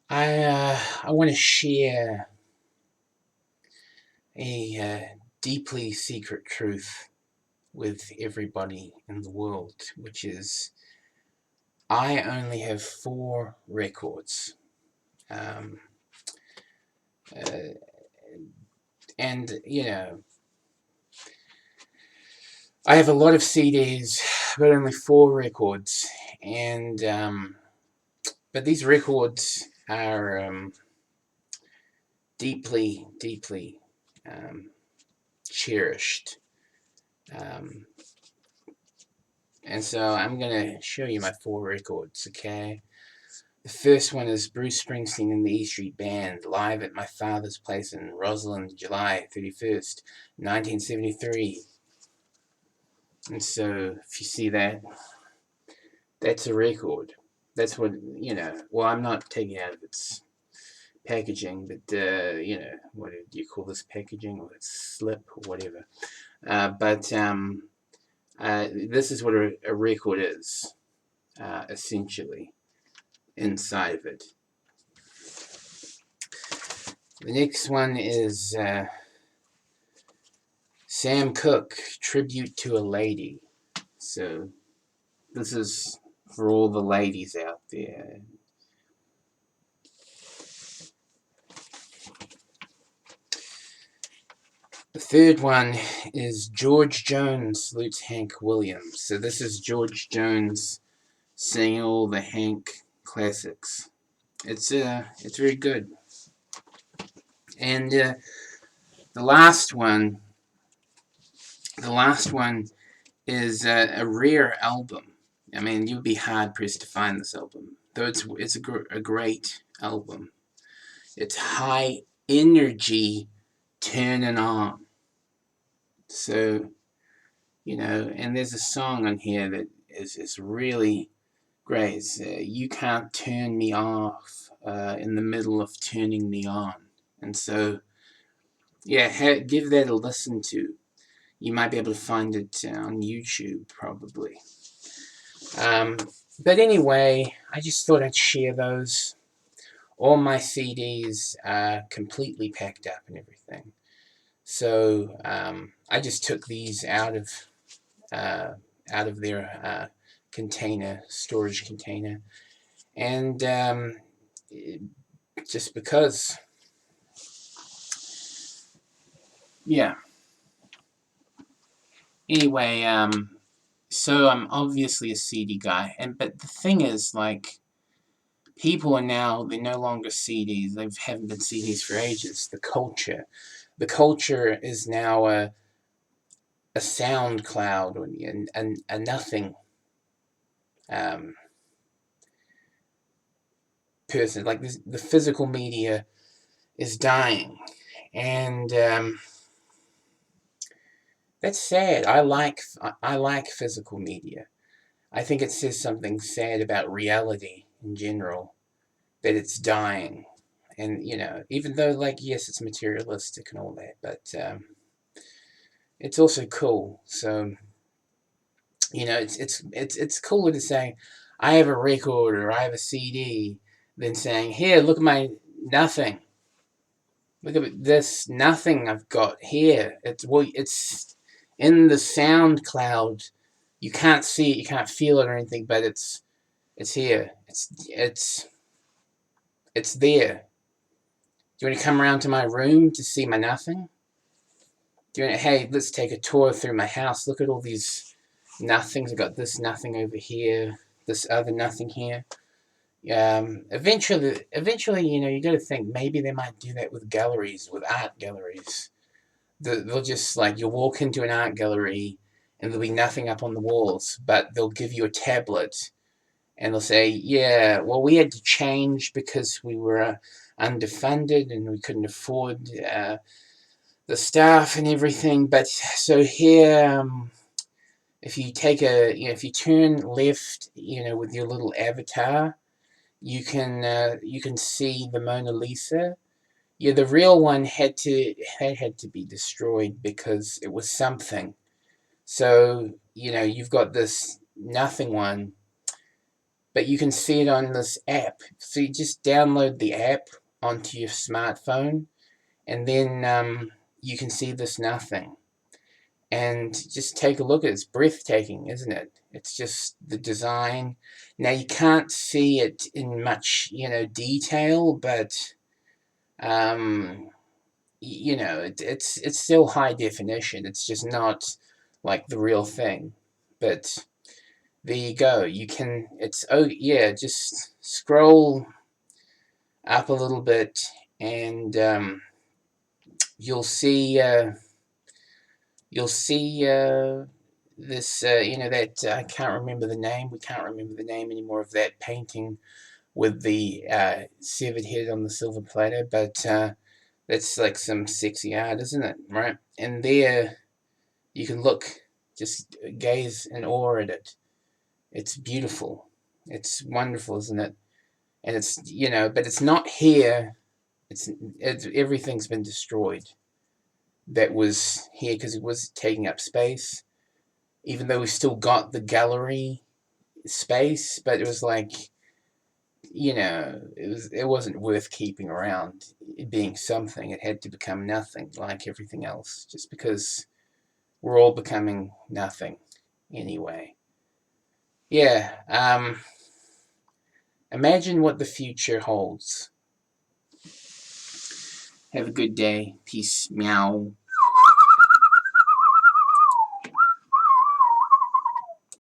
I want to share a deeply secret truth with everybody in the world, which is I only have four records. Um, uh, and, I have a lot of CDs, but only four records. And, but these records are deeply, deeply um, cherished. Um, and so I'm going to show you my four records, okay? The first one is Bruce Springsteen and the E Street Band, live at my father's place in Roseland, July 31st, 1973. And so, if you see that, that's a record. That's what, well, I'm not taking it out of its packaging, but, what do you call this packaging? Or it's slip or whatever. But this is what a record is, essentially, inside of it. The next one is Sam Cooke, Tribute to a Lady. So this is for all the ladies out there. The third one is George Jones salutes Hank Williams. So this is George Jones singing all the Hank classics. It's very good. And the last one is a rare album. I mean, you'd be hard pressed to find this album, though it's a great album. It's high energy, turning on. So, and there's a song on here that is really great. It's, you can't turn me off in the middle of turning me on. And so, yeah, give that a listen to. You might be able to find it on YouTube, probably. But anyway, I just thought I'd share those. All my CDs are completely packed up and everything. So I just took these out of their storage container, and just because, yeah. Anyway, so I'm obviously a CD guy, but the thing is, like, people they're no longer CDs. They haven't been CDs for ages. The culture is now a sound cloud and a nothing um, person. Like this, the physical media is dying, and that's sad. I like physical media. I think it says something sad about reality in general, that it's dying. And even though, like, yes, it's materialistic and all that, but it's also cool. So it's cooler to say I have a record or I have a CD than saying, here, look at my nothing. Look at this nothing I've got here. It's in the sound cloud. You can't see it, you can't feel it or anything, but it's here. It's there. Do you want to come around to my room to see my nothing? Hey, let's take a tour through my house. Look at all these nothings. I've got this nothing over here, this other nothing here. Eventually, you got to think maybe they might do that with galleries, with art galleries. They'll just, like, you'll walk into an art gallery and there'll be nothing up on the walls, but they'll give you a tablet and they'll say, yeah, well, we had to change because we were underfunded and we couldn't afford the staff and everything. But so here, if you if you turn left, with your little avatar, you can see the Mona Lisa. Yeah, the real one had to be destroyed because it was something. So you've got this nothing one, but you can see it on this app. So you just download the app onto your smartphone, and then you can see this nothing. And just take a look at it. It's breathtaking, isn't it? It's just the design. Now you can't see it in much, detail, but it's still high definition. It's just not like the real thing. But there you go. You can. Just scroll up a little bit, and you'll see. You'll see this, that I can't remember the name. We can't remember the name anymore of that painting with the severed head on the silver platter, but that's like some sexy art, isn't it? Right? And there you can look, just gaze in awe at it. It's beautiful. It's wonderful, isn't it? And it's, but it's not here. It's everything's been destroyed that was here because it was taking up space, even though we still got the gallery space, but it was like, it wasn't worth keeping around. It being something, it had to become nothing, like everything else, just because we're all becoming nothing anyway. Yeah. Imagine what the future holds. Have a good day. Peace. Meow.